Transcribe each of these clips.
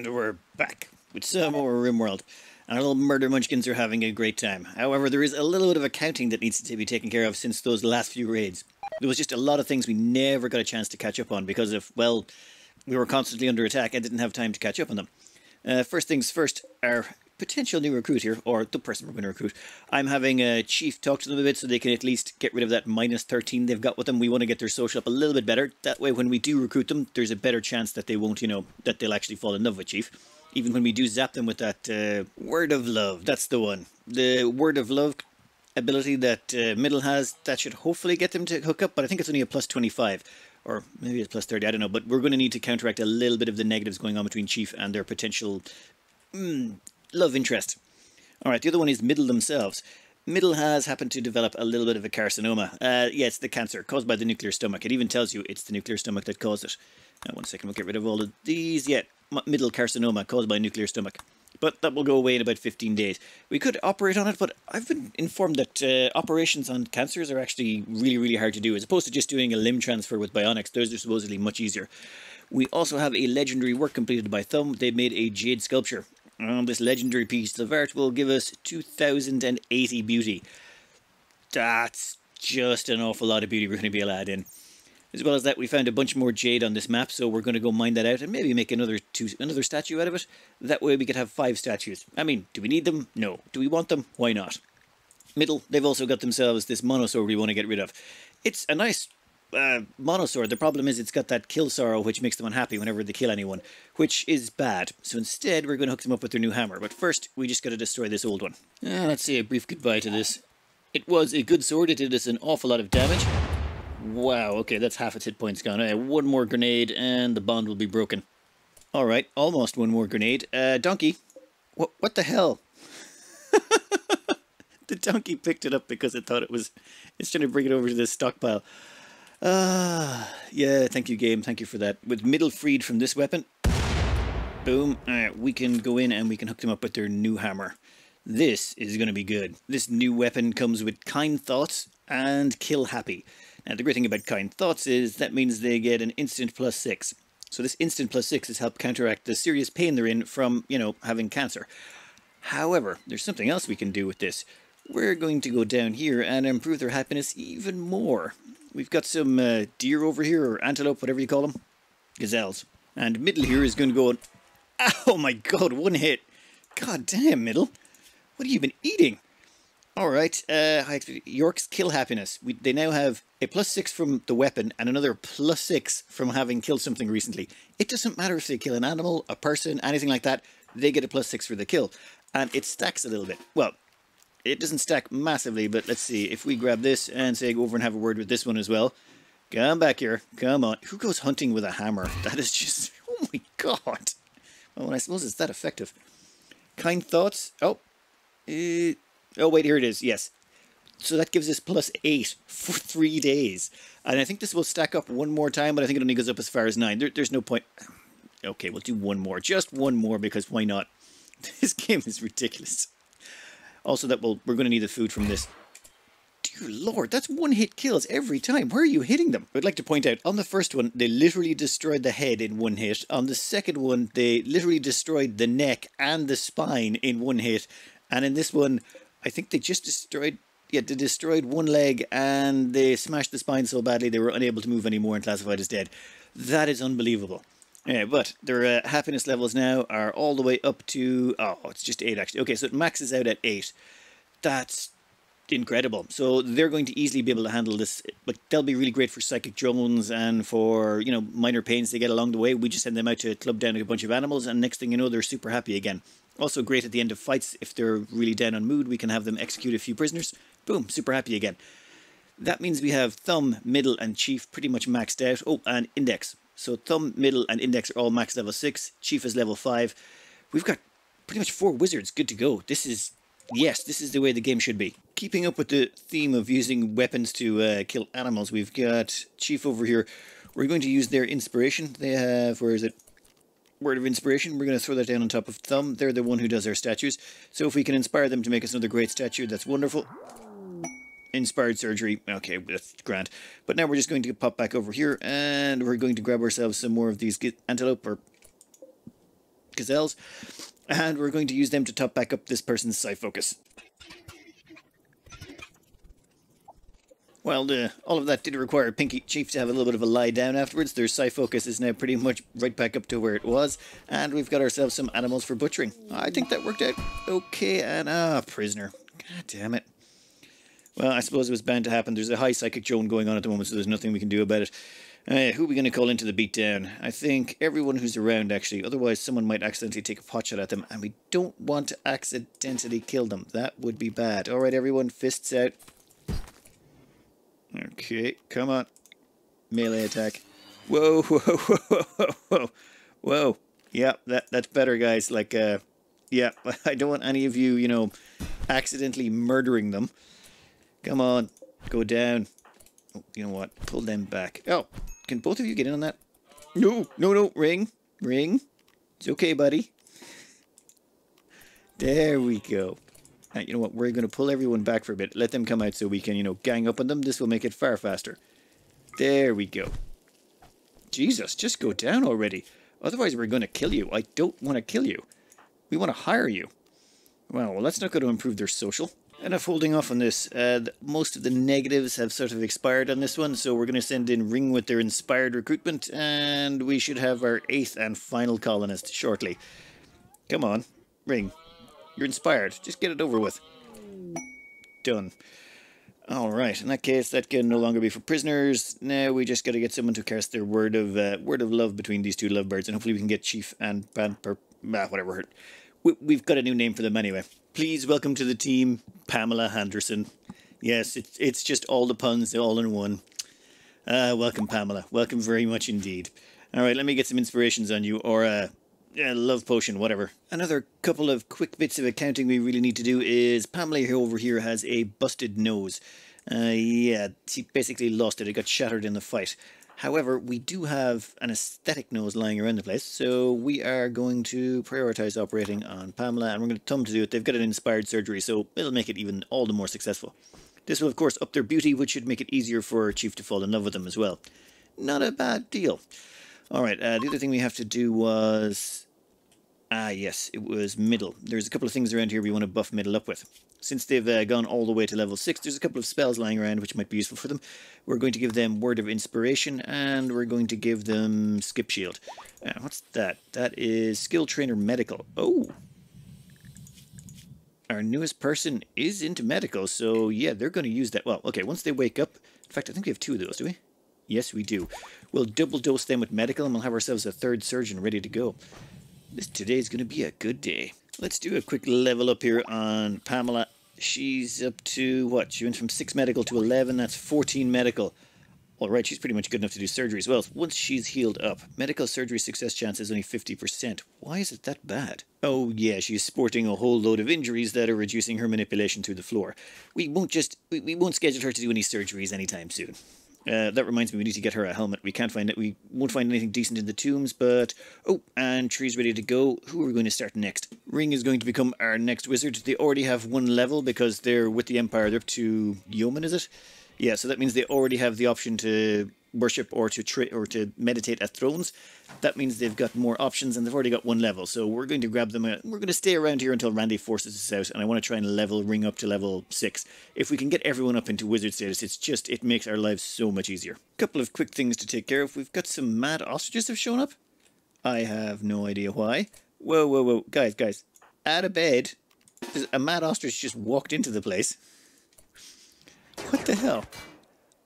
And we're back with some more Rimworld. And our little murder munchkins are having a great time. However, there is a little bit of accounting that needs to be taken care of since those last few raids. There was just a lot of things we never got a chance to catch up on because of, well, we were constantly under attack and didn't have time to catch up on them. First things first, our potential new recruit here, or the person we're going to recruit, I'm having a chief talk to them a bit so they can at least get rid of that -13 they've got with them. We want to get their social up a little bit better. That way when we do recruit them, there's a better chance that they won't, that they'll actually fall in love with Chief. Even when we do zap them with that word of love, that's the one. The word of love ability that Middle has, that should hopefully get them to hook up, but I think it's only a +25. Or maybe it's +30, I don't know, but we're going to need to counteract a little bit of the negatives going on between Chief and their potential love interest. Alright, the other one is Middle themselves. Middle has happened to develop a little bit of a carcinoma. Yeah, it's the cancer caused by the nuclear stomach. It even tells you it's the nuclear stomach that caused it. Now, 1 second, we'll get rid of all of these. Yeah, Middle carcinoma caused by nuclear stomach. But that will go away in about 15 days. We could operate on it, but I've been informed that operations on cancers are actually really, really hard to do. As opposed to just doing a limb transfer with bionics, those are supposedly much easier. We also have a legendary work completed by Thumb. They made a jade sculpture. This legendary piece of art will give us 2080 beauty. That's just an awful lot of beauty we're going to be able to add in. As well as that, we found a bunch more jade on this map, so we're going to go mine that out and maybe make another statue out of it. That way we could have 5 statues. I mean, do we need them? No. Do we want them? Why not? Middle, they've also got themselves this monosword we want to get rid of. It's a nice monosword. The problem is it's got that kill sorrow, which makes them unhappy whenever they kill anyone, which is bad. So instead, we're going to hook them up with their new hammer. But first, we just got to destroy this old one. Let's say a brief goodbye to this. It was a good sword. It did us an awful lot of damage. Wow, okay, that's half its hit points gone. One more grenade and the bond will be broken. Alright, almost one more grenade. Donkey. What the hell? The donkey picked it up because it thought it's trying to bring it over to this stockpile. Yeah, thank you, game. Thank you for that. With Middle freed from this weapon, boom, we can go in and we can hook them up with their new hammer. This is going to be good. This new weapon comes with Kind Thoughts and Kill Happy. Now, the great thing about Kind Thoughts is that means they get an instant +6. So this instant +6 has helped counteract the serious pain they're in from, having cancer. However, there's something else we can do with this. We're going to go down here and improve their happiness even more. We've got some deer over here, or antelope, whatever you call them. Gazelles. And Middle here is going to go... Oh my god, one hit! God damn, Middle. What have you been eating? Alright, York's Kill Happiness. They now have a +6 from the weapon and another +6 from having killed something recently. It doesn't matter if they kill an animal, a person, anything like that, they get a +6 for the kill. And it stacks a little bit. Well, it doesn't stack massively, but let's see. If we grab this and say go over and have a word with this one as well. Come back here. Come on. Who goes hunting with a hammer? That is just... Oh my god. Well, I suppose it's that effective. Kind Thoughts. Oh, wait, here it is. Yes. So that gives us +8 for 3 days. And I think this will stack up one more time, but I think it only goes up as far as 9. There's no point. Okay, we'll do one more. Just one more, because why not? This game is ridiculous. Also, we're going to need the food from this. Dear Lord, that's one-hit kills every time. Where are you hitting them? I'd like to point out, on the first one, they literally destroyed the head in one hit. On the second one, they literally destroyed the neck and the spine in one hit. And in this one, I think they just destroyed... Yeah, they destroyed one leg and they smashed the spine so badly they were unable to move anymore and classified as dead. That is unbelievable. Yeah, but their happiness levels now are all the way up to... Oh, it's just 8 actually. Okay, so it maxes out at 8. That's incredible. So they're going to easily be able to handle this. But they'll be really great for psychic drones and for, minor pains they get along the way. We just send them out to club down a bunch of animals and next thing you know, they're super happy again. Also great at the end of fights. If they're really down on mood, we can have them execute a few prisoners. Boom, super happy again. That means we have Thumb, Middle, and Chief pretty much maxed out. Oh, and Index. So Thumb, Middle, and Index are all max level 6. Chief is level 5. We've got pretty much 4 wizards good to go. This is the way the game should be. Keeping up with the theme of using weapons to kill animals, we've got Chief over here. We're going to use their inspiration. They have, where is it? Word of Inspiration. We're going to throw that down on top of Thumb. They're the one who does our statues. So if we can inspire them to make us another great statue, that's wonderful. Inspired surgery. Okay, that's grand. But now we're just going to pop back over here and we're going to grab ourselves some more of these antelope or gazelles. And we're going to use them to top back up this person's psi focus. Well, all of that did require Pinky Chief to have a little bit of a lie down afterwards. Their psi focus is now pretty much right back up to where it was. And we've got ourselves some animals for butchering. I think that worked out okay. And, prisoner. God damn it. Well, I suppose it was bound to happen. There's a high psychic drone going on at the moment, so there's nothing we can do about it. Who are we going to call into the beatdown? I think everyone who's around, actually. Otherwise, someone might accidentally take a potshot at them, and we don't want to accidentally kill them. That would be bad. All right, everyone, fists out. Okay, come on. Melee attack. Whoa, whoa, whoa, whoa, whoa. Whoa. Yeah, that's better, guys. Like, yeah, I don't want any of you, you know, accidentally murdering them. Come on, go down. Oh, you know what? Pull them back. Oh, can both of you get in on that? No, no, no. Ring. Ring. It's okay, buddy. There we go. You know what? We're going to pull everyone back for a bit. Let them come out so we can, you know, gang up on them. This will make it far faster. There we go. Jesus, just go down already. Otherwise, we're going to kill you. I don't want to kill you. We want to hire you. Well, that's not going to improve their social. Enough holding off on this. Most of the negatives have sort of expired on this one, so we're going to send in Ring with their inspired recruitment, and we should have our 8th and final colonist shortly. Come on, Ring. You're inspired. Just get it over with. Done. Alright, in that case, that can no longer be for prisoners. Now we just got to get someone to cast their word of love between these two lovebirds, and hopefully we can get Chief and whatever. We've got a new name for them anyway. Please welcome to the team, Pamela Henderson. Yes, it's just all the puns all in one. Welcome, Pamela. Welcome very much indeed. Alright, let me get some inspirations on you, or love potion, whatever. Another couple of quick bits of accounting we really need to do is Pamela over here has a busted nose. Yeah, she basically lost it. It got shattered in the fight. However, we do have an aesthetic nose lying around the place, so we are going to prioritize operating on Pamela, and we're going to tell them to do it. They've got an inspired surgery, so it'll make it even all the more successful. This will, of course, up their beauty, which should make it easier for Chief to fall in love with them as well. Not a bad deal. Alright, the other thing we have to do was... yes, it was middle. There's a couple of things around here we want to buff middle up with. Since they've gone all the way to level 6, there's a couple of spells lying around which might be useful for them. We're going to give them Word of Inspiration, and we're going to give them Skip Shield. What's that? That is Skill Trainer Medical. Oh! Our newest person is into medical, so yeah, they're going to use that. Well, okay, once they wake up... In fact, I think we have 2 of those, do we? Yes, we do. We'll double dose them with medical, and we'll have ourselves a 3rd surgeon ready to go. Today's going to be a good day. Let's do a quick level up here on Pamela. She's up to, what? She went from 6 medical to 11. That's 14 medical. Alright, she's pretty much good enough to do surgery as well. Once she's healed up, medical surgery success chance is only 50%. Why is it that bad? Oh yeah, she's sporting a whole load of injuries that are reducing her manipulation through the floor. We won't schedule her to do any surgeries anytime soon. That reminds me, we need to get her a helmet. We won't find anything decent in the tombs, but... Oh, and Tree's ready to go. Who are we going to start next? Ring is going to become our next wizard. They already have 1 level because they're with the Empire. They're up to Yeoman, is it? Yeah, so that means they already have the option to worship or to meditate at thrones. That means they've got more options, and they've already got 1 level. So we're going to grab them. We're going to stay around here until Randy forces us out, and I want to try and level Ring up to level 6. If we can get everyone up into wizard status, it makes our lives so much easier. Couple of quick things to take care of. We've got some mad ostriches have shown up. I have no idea why. Whoa, whoa, whoa. Guys. Out of bed. A mad ostrich just walked into the place. What the hell?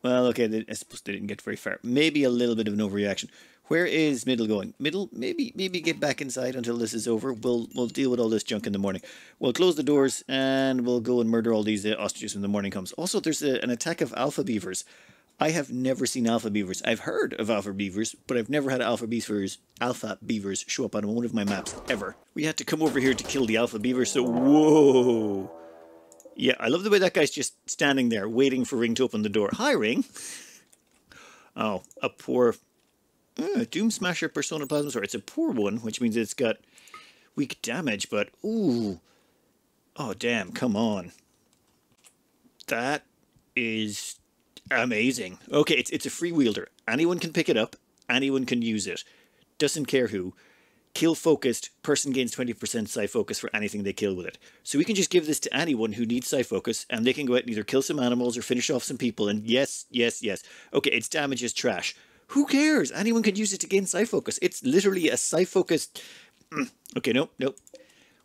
Well, okay, I suppose they didn't get very far. Maybe a little bit of an overreaction. Where is Middle going? Middle, maybe get back inside until this is over. We'll deal with all this junk in the morning. We'll close the doors and we'll go and murder all these ostriches when the morning comes. Also, there's an attack of alpha beavers. I have never seen alpha beavers. I've heard of alpha beavers, but I've never had alpha beavers show up on one of my maps, ever. We had to come over here to kill the alpha beavers, so whoa! Yeah, I love the way that guy's just standing there, waiting for Ring to open the door. Hi, Ring! Oh, a poor... Doom Smasher Persona Plasma Sword. It's a poor one, which means it's got weak damage, but... Ooh! Oh, damn, come on. That is amazing. Okay, it's a free wielder. Anyone can pick it up. Anyone can use it. Doesn't care who. kill focused, person gains 20% psi focus for anything they kill with it. So we can just give this to anyone who needs psi focus, and they can go out and either kill some animals or finish off some people. And yes, yes, yes. Okay, its damage is trash. Who cares? Anyone can use it to gain psi focus. It's literally a psi focus. Okay, nope.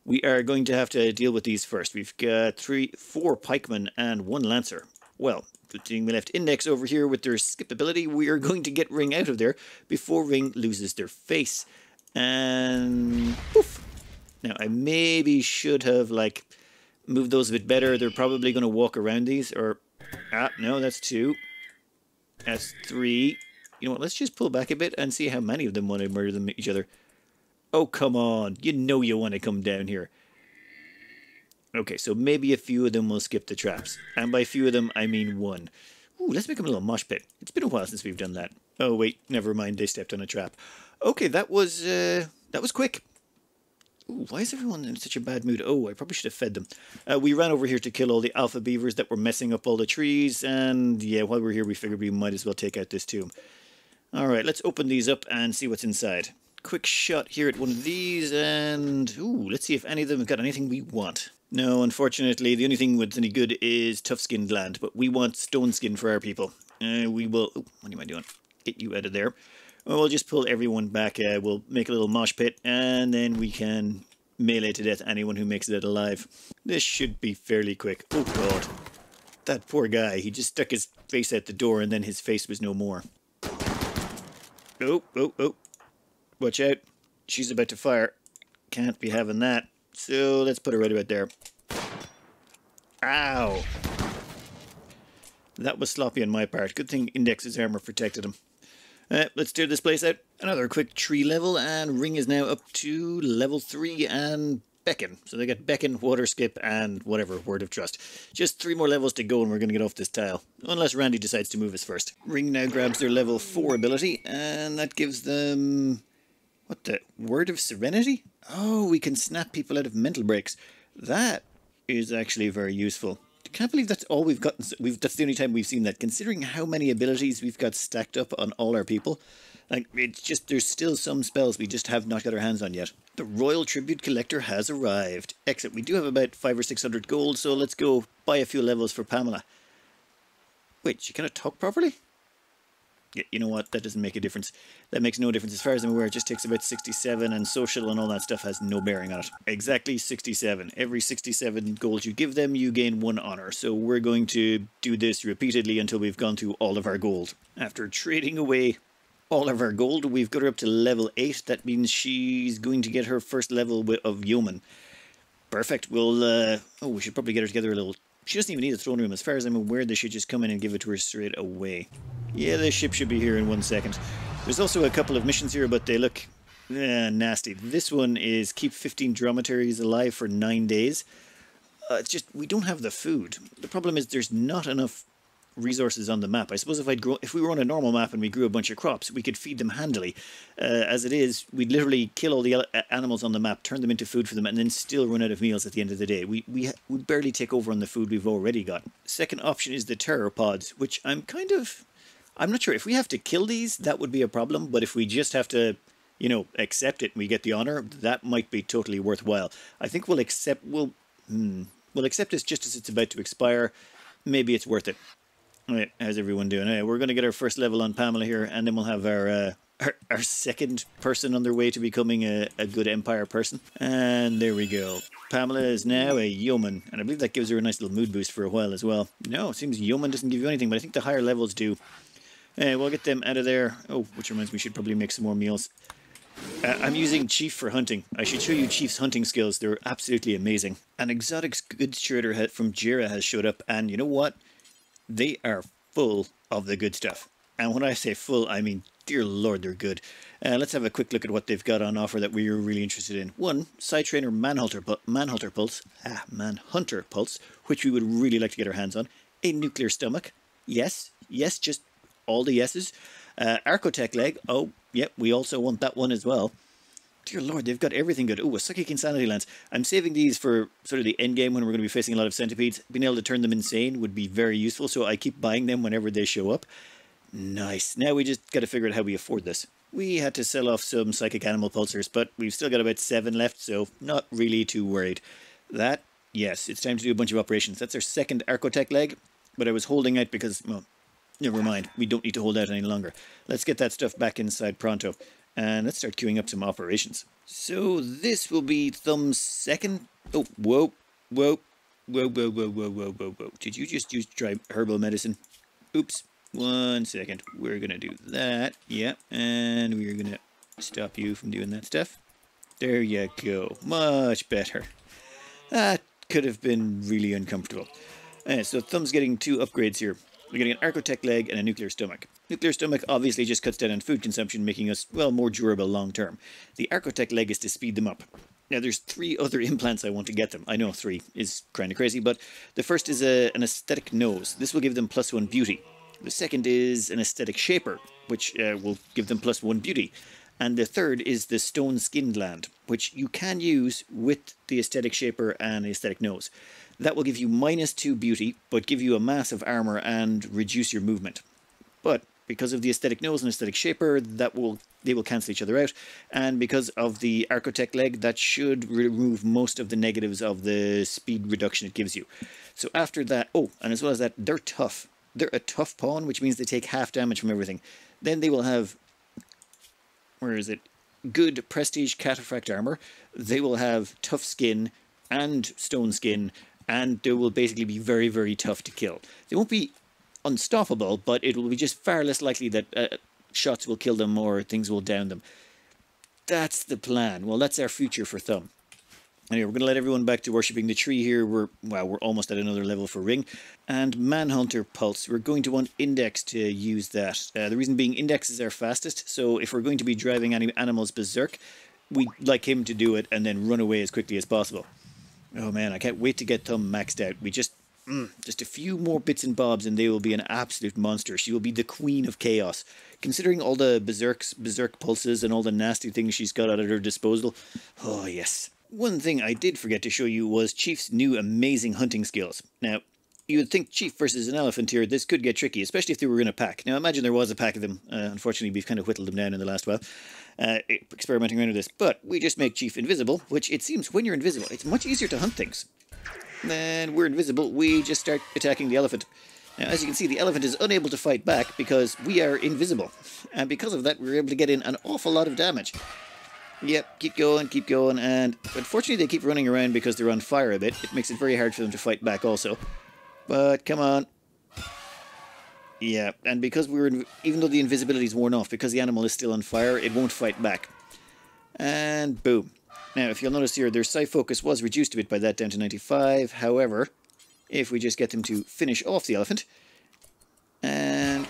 We are going to have to deal with these first. We've got 4 pikemen and 1 lancer. Well, putting the left index over here with their skip ability, we are going to get Ring out of there before Ring loses their face. And poof. Now, I maybe should have, like, moved those a bit better. They're probably going to walk around these, or... no, that's 2. That's 3. You know what, let's just pull back a bit and see how many of them want to murder each other. Oh, come on. You know you want to come down here. Okay, so maybe a few of them will skip the traps. And by few of them, I mean 1. Ooh, let's make them a little mosh pit. It's been a while since we've done that. Oh, wait, never mind. They stepped on a trap. Okay, that was quick. Ooh, why is everyone in such a bad mood? Oh, I probably should have fed them. We ran over here to kill all the alpha beavers that were messing up all the trees. And yeah, while we're here, we figured we might as well take out this tomb. All right, let's open these up and see what's inside. Quick shot here at one of these, and ooh, let's see if any of them have got anything we want. No, unfortunately, the only thing that's any good is tough-skinned land, but we want stone skin for our people. We will... Oh, what am I doing? Get you out of there. Well, we'll just pull everyone back. We'll make a little mosh pit, and then we can melee to death anyone who makes it alive. This should be fairly quick. Oh, God. That poor guy. He just stuck his face out the door, and then his face was no more. Oh. Watch out. She's about to fire. Can't be having that. So let's put her right about there. Ow! That was sloppy on my part. Good thing Index's armor protected him. Let's clear this place out. Another quick tree level, and Ring is now up to level 3 and Beckon. So they got Beckon, Water Skip, and whatever, Word of Trust. Just 3 more levels to go and we're going to get off this tile. Unless Randy decides to move us first. Ring now grabs their level 4 ability, and that gives them... What the? Word of Serenity? Oh, we can snap people out of mental breaks. That is actually very useful. I can't believe that's all we've got. That's the only time we've seen that. Considering how many abilities we've got stacked up on all our people. Like, it's just, there's still some spells we just have not got our hands on yet. The Royal Tribute Collector has arrived. Excellent. We do have about 500 or 600 gold, so let's go buy a few levels for Pamela. Wait, she cannot talk properly? Yeah, you know what? That doesn't make a difference. That makes no difference. As far as I'm aware, it just takes about 67, and social and all that stuff has no bearing on it. Exactly 67. Every 67 gold you give them, you gain 1 honor. So we're going to do this repeatedly until we've gone through all of our gold. After trading away all of our gold, we've got her up to level 8. That means she's going to get her first level of Yeoman. Perfect. We'll, oh, we should probably get her together a little... She doesn't even need a throne room. As far as I'm aware, they should just come in and give it to her straight away. Yeah, the ship should be here in 1 second. There's also a couple of missions here, but they look nasty. This one is keep 15 dromedaries alive for 9 days. It's just, we don't have the food. The problem is there's not enough resources on the map. I suppose if we were on a normal map and we grew a bunch of crops, we could feed them handily. As it is, we'd literally kill all the animals on the map, turn them into food for them, and then still run out of meals at the end of the day. We barely take over on the food we've already got. Second option is the terror pods, which I'm not sure. If we have to kill these, that would be a problem, but if we just have to, you know, accept it and we get the honor, that might be totally worthwhile. I think we'll accept this just as it's about to expire. Maybe it's worth it. Alright, how's everyone doing? We're going to get our first level on Pamela here, and then we'll have our second person on their way to becoming a good Empire person. And there we go. Pamela is now a Yeoman, and I believe that gives her a nice little mood boost for a while as well. No, it seems Yeoman doesn't give you anything, but I think the higher levels do. We'll get them out of there. Oh, which reminds me, we should probably make some more meals. I'm using Chief for hunting. I should show you Chief's hunting skills. They're absolutely amazing. An exotic goods trader from Jira has showed up, and you know what? They are full of the good stuff. And when I say full, I mean, dear Lord, they're good. Let's have a quick look at what they've got on offer that we're really interested in. 1, Side Trainer Manhunter Pulse, which we would really like to get our hands on. A Nuclear Stomach. Yes, just all the yeses. Archotech Leg. Oh, yep, we also want that one as well. Dear Lord, they've got everything good. Oh, a Psychic Insanity Lance. I'm saving these for sort of the end game when we're going to be facing a lot of centipedes. Being able to turn them insane would be very useful, so I keep buying them whenever they show up. Nice. Now we just got to figure out how we afford this. We had to sell off some psychic animal pulsars, but we've still got about 7 left, so not really too worried. That, yes, it's time to do a bunch of operations. That's our second archotech leg, but I was holding out because, well, never mind. We don't need to hold out any longer. Let's get that stuff back inside pronto, and let's start queuing up some operations. So this will be Thumb's second... Oh, whoa, whoa, whoa, whoa, whoa, whoa, whoa, whoa, whoa. Did you just use dry herbal medicine? Oops. 1 second. We're going to do that. Yeah. And we're going to stop you from doing that stuff. There you go. Much better. That could have been really uncomfortable. So Thumb's getting 2 upgrades here. We're getting an archotech leg and a nuclear stomach. Nuclear stomach obviously just cuts down on food consumption, making us, well, more durable long term. The archotech leg is to speed them up. Now, there's 3 other implants I want to get them. I know 3 is kind of crazy, but the first is an aesthetic nose. This will give them +1 beauty. The second is an aesthetic shaper, which will give them +1 beauty. And the third is the stone skin gland, which you can use with the aesthetic shaper and the aesthetic nose. That will give you -2 beauty, but give you a mass of armor and reduce your movement. But because of the aesthetic nose and aesthetic shaper, they will cancel each other out. And because of the archotech leg, that should remove most of the negatives of the speed reduction it gives you. So after that, oh, and as well as that, they're tough. They're a tough pawn, which means they take half damage from everything. Then they will have, where is it? Good prestige cataphract armor. They will have tough skin and stone skin, and they will basically be very, very tough to kill. They won't be unstoppable, but it will be just far less likely that shots will kill them or things will down them. That's the plan. Well, that's our future for Thumb. Anyway, we're going to let everyone back to worshipping the tree here. We're almost at another level for Ring. And Manhunter Pulse, we're going to want Index to use that. The reason being, Index is our fastest, so if we're going to be driving any animals berserk, we'd like him to do it and then run away as quickly as possible. Oh man, I can't wait to get Thumb maxed out. We just a few more bits and bobs and they will be an absolute monster. She will be the queen of chaos. Considering all the berserk pulses and all the nasty things she's got at her disposal. Oh yes. One thing I did forget to show you was Chief's new amazing hunting skills. Now, you would think Chief versus an elephant here, this could get tricky, especially if they were in a pack. Now, imagine there was a pack of them. Unfortunately, we've kind of whittled them down in the last while, experimenting around with this. But we just make Chief invisible, which it seems when you're invisible, it's much easier to hunt things. Then we're invisible, we just start attacking the elephant. Now, as you can see, the elephant is unable to fight back because we are invisible. And because of that, we're able to get in an awful lot of damage. Yep, keep going, and unfortunately they keep running around because they're on fire a bit. It makes it very hard for them to fight back also. But come on. Yeah, and because even though the invisibility is worn off, because the animal is still on fire, it won't fight back. And boom. Now, if you'll notice here, their psi focus was reduced a bit by that down to 95. However, if we just get them to finish off the elephant, and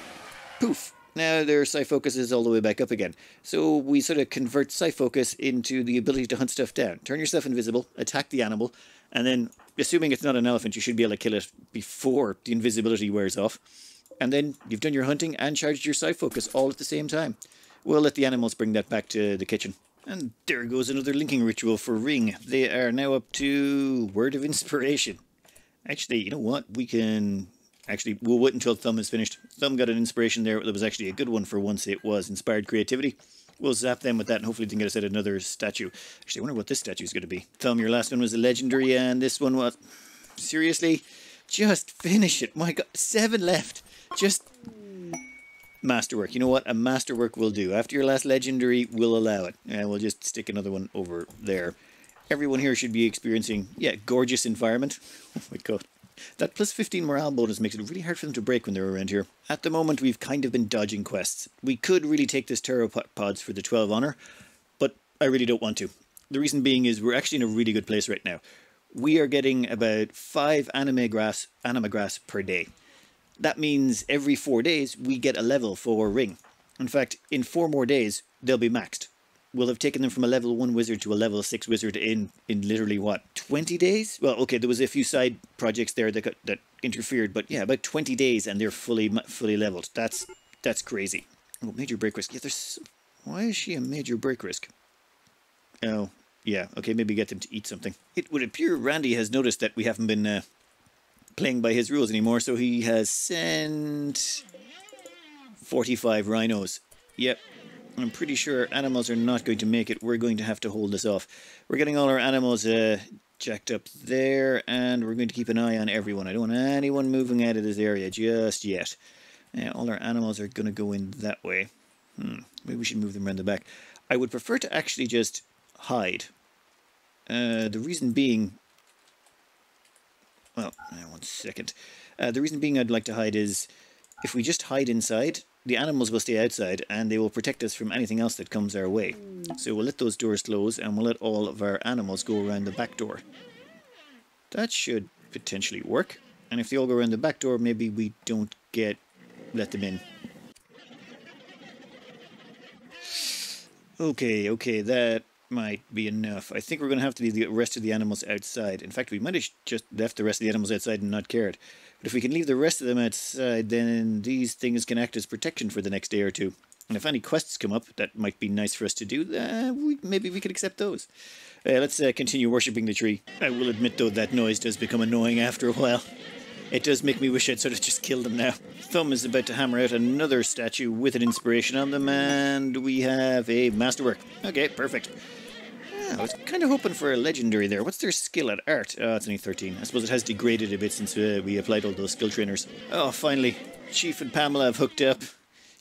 poof. Now their psi focus is all the way back up again. So we sort of convert psi focus into the ability to hunt stuff down. Turn yourself invisible, attack the animal, and then, assuming it's not an elephant, you should be able to kill it before the invisibility wears off. And then you've done your hunting and charged your psi focus all at the same time. We'll let the animals bring that back to the kitchen. And there goes another linking ritual for Ring. They are now up to Word of Inspiration. Actually, you know what? We can... Actually, we'll wait until Thumb is finished. Thumb got an inspiration there that was actually a good one for once. It was Inspired Creativity. We'll zap them with that and hopefully they can get us at another statue. Actually, I wonder what this statue is going to be. Thumb, your last one was a legendary and this one was... Seriously? Just finish it. My god, 7 left. Just... Masterwork. You know what? A masterwork will do. After your last legendary, we'll allow it. And we'll just stick another one over there. Everyone here should be experiencing, yeah, gorgeous environment. Oh my god. That plus 15 morale bonus makes it really hard for them to break when they're around here. At the moment, we've kind of been dodging quests. We could really take this pteropods for the 12 honor, but I really don't want to. The reason being is we're actually in a really good place right now. We are getting about 5 anima grass per day. That means every 4 days we get a level for Ring. In fact, in 4 more days, they'll be maxed. We'll have taken them from a level 1 wizard to a level 6 wizard in literally, what, 20 days? Well, okay, there was a few side projects there that interfered, but yeah, about 20 days and they're fully leveled. That's crazy. Oh, major break risk. Yeah, why is she a major break risk? Oh, yeah, okay, maybe get them to eat something. It would appear Randy has noticed that we haven't been playing by his rules anymore, so he has sent 45 rhinos. Yep. I'm pretty sure our animals are not going to make it. We're going to have to hold this off. We're getting all our animals jacked up there, and we're going to keep an eye on everyone. I don't want anyone moving out of this area just yet. All our animals are going to go in that way. Maybe we should move them around the back. I would prefer to actually just hide. The reason being... Well, 1 second. The reason being I'd like to hide is if we just hide inside, the animals will stay outside and they will protect us from anything else that comes our way. So we'll let those doors close and we'll let all of our animals go around the back door. That should potentially work. And if they all go around the back door, maybe we don't let them in. Okay, that might be enough. I think we're going to have to leave the rest of the animals outside. In fact, we might have just left the rest of the animals outside and not cared. But if we can leave the rest of them outside, then these things can act as protection for the next day or two. And if any quests come up, that might be nice for us to do, maybe we could accept those. Let's continue worshipping the tree. I will admit, though, that noise does become annoying after a while. It does make me wish I'd sort of just killed them now. Thumb is about to hammer out another statue with an inspiration on them, and we have a masterwork. Okay, perfect. I was kind of hoping for a legendary there. What's their skill at art? Oh, it's only 13. I suppose it has degraded a bit since we applied all those skill trainers. Oh, finally. Chief and Pamela have hooked up.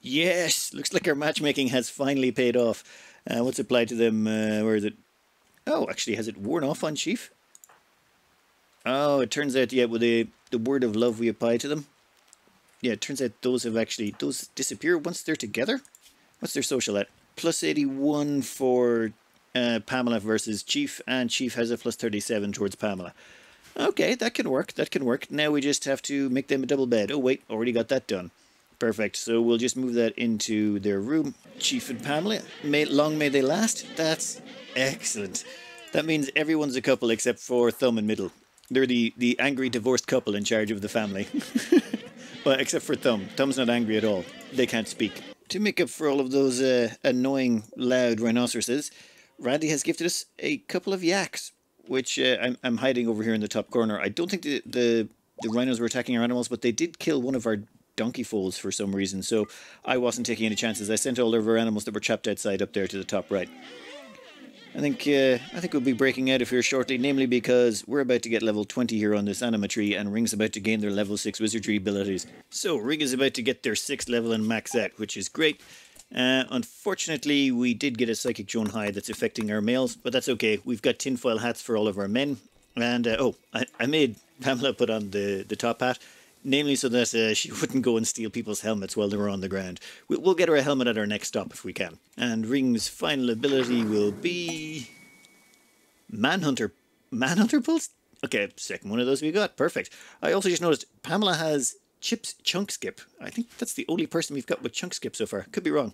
Yes! Looks like our matchmaking has finally paid off. What's applied to them? Where is it? Oh, actually, has it worn off on Chief? Oh, it turns out, yeah, with the word of love we apply to them. Yeah, it turns out those disappear once they're together. What's their social at? Plus 81 for Pamela versus Chief, and Chief has a plus 37 towards Pamela. Okay, that can work, Now we just have to make them a double bed. Oh wait, already got that done. Perfect, so we'll just move that into their room. Chief and Pamela, long may they last. That's excellent. That means everyone's a couple except for Thumb and Middle. They're the angry divorced couple in charge of the family. Well, except for Thumb. Thumb's not angry at all. They can't speak. To make up for all of those annoying, loud rhinoceroses, Randy has gifted us a couple of yaks, which I'm hiding over here in the top corner. I don't think the rhinos were attacking our animals, but they did kill one of our donkey foals for some reason, so I wasn't taking any chances. I sent all of our animals that were trapped outside up there to the top right. I think we'll be breaking out of here shortly, namely because we're about to get level 20 here on this anima tree, and Ring's about to gain their level 6 wizardry abilities. So Ring is about to get their 6th level and max out, which is great. Unfortunately, we did get a Psychic Joan hide that's affecting our males, but that's okay. We've got tinfoil hats for all of our men. And, I made Pamela put on the top hat, namely so that she wouldn't go and steal people's helmets while they were on the ground. We'll get her a helmet at our next stop if we can. And Ring's final ability will be... Manhunter Pulse? Okay, second one of those we got. Perfect. I also just noticed Pamela has Chip's Chunk Skip. I think that's the only person we've got with Chunk Skip so far. Could be wrong.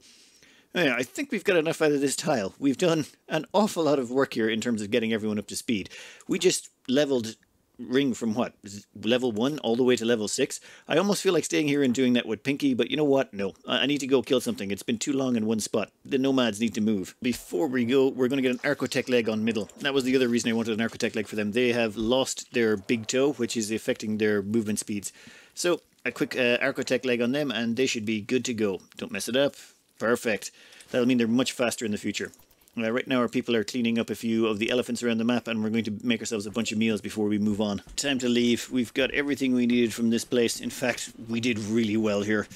Yeah, I think we've got enough out of this tile. We've done an awful lot of work here in terms of getting everyone up to speed. We just leveled Ring from what? Level 1 all the way to level 6? I almost feel like staying here and doing that with Pinky, but you know what? No. I need to go kill something. It's been too long in one spot. The nomads need to move. Before we go, we're going to get an archotech leg on Middle. That was the other reason I wanted an archotech leg for them. They have lost their big toe, which is affecting their movement speeds. So, a quick archotech leg on them, and they should be good to go. Don't mess it up. Perfect. That'll mean they're much faster in the future. Right now our people are cleaning up a few of the elephants around the map, and we're going to make ourselves a bunch of meals before we move on. Time to leave. We've got everything we needed from this place. In fact, we did really well here.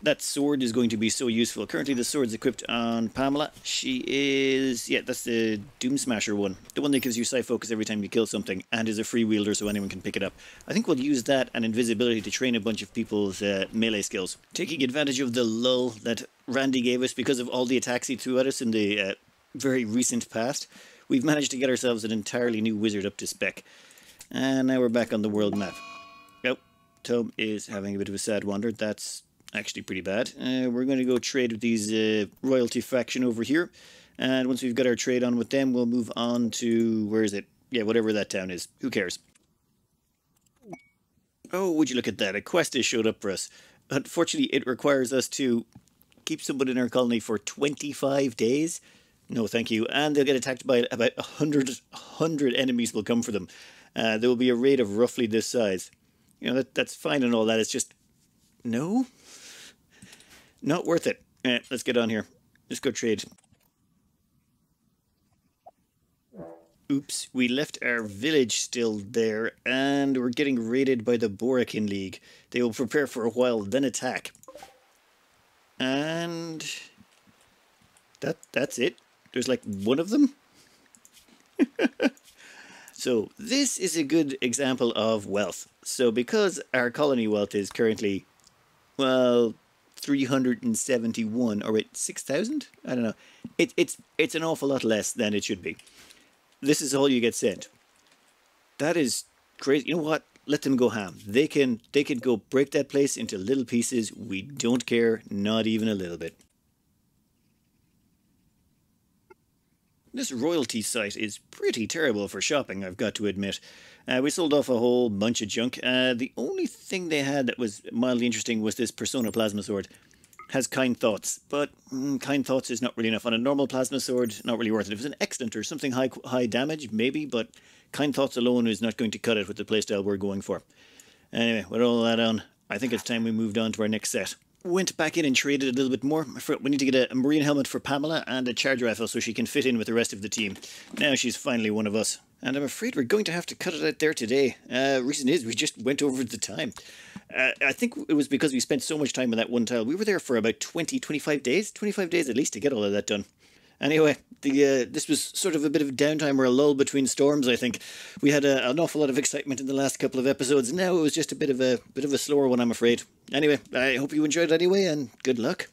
That sword is going to be so useful. Currently the sword's equipped on Pamela. She is... yeah, that's the Doom Smasher one. The one that gives you side focus every time you kill something, and is a free wielder so anyone can pick it up. I think we'll use that and invisibility to train a bunch of people's melee skills. Taking advantage of the lull that Randy gave us because of all the attacks he threw at us in the... very recent past, we've managed to get ourselves an entirely new wizard up to spec. And now we're back on the world map. Oh, Tom is having a bit of a sad wander. That's actually pretty bad. We're going to go trade with these royalty faction over here. And once we've got our trade on with them, we'll move on to... where is it? Yeah, whatever that town is. Who cares? Oh, would you look at that. A quest has showed up for us. Unfortunately, it requires us to keep someone in our colony for 25 days. No, thank you. And they'll get attacked by about 100 enemies will come for them. There will be a raid of roughly this size. You know, that's fine and all that. It's just... no? Not worth it. Let's get on here. Let's go trade. Oops, we left our village still there, and we're getting raided by the Borakin League. They will prepare for a while, then attack. And that's it. There's like one of them. So this is a good example of wealth. So because our colony wealth is currently, well, 371, or wait, 6,000? I don't know. It's an awful lot less than it should be. This is all you get sent. That is crazy. You know what? Let them go ham. They can go break that place into little pieces. We don't care, not even a little bit. This royalty site is pretty terrible for shopping, I've got to admit. We sold off a whole bunch of junk. The only thing they had that was mildly interesting was this Persona Plasma Sword. Has kind thoughts, but kind thoughts is not really enough. On a normal plasma sword, not really worth it. If it's an excellent or something high damage, maybe, but kind thoughts alone is not going to cut it with the playstyle we're going for. Anyway, with all that on, I think it's time we moved on to our next set. Went back in and traded a little bit more. We need to get a marine helmet for Pamela and a charge rifle so she can fit in with the rest of the team. Now she's finally one of us. And I'm afraid we're going to have to cut it out there today. Reason is we just went over the time. I think it was because we spent so much time on that one tile. We were there for about 25 days. 25 days at least to get all of that done. Anyway, this was sort of a bit of a downtime or a lull between storms, I think. We had an awful lot of excitement in the last couple of episodes. Now it was just a bit of a slower one, I'm afraid. Anyway, I hope you enjoyed it anyway, and good luck.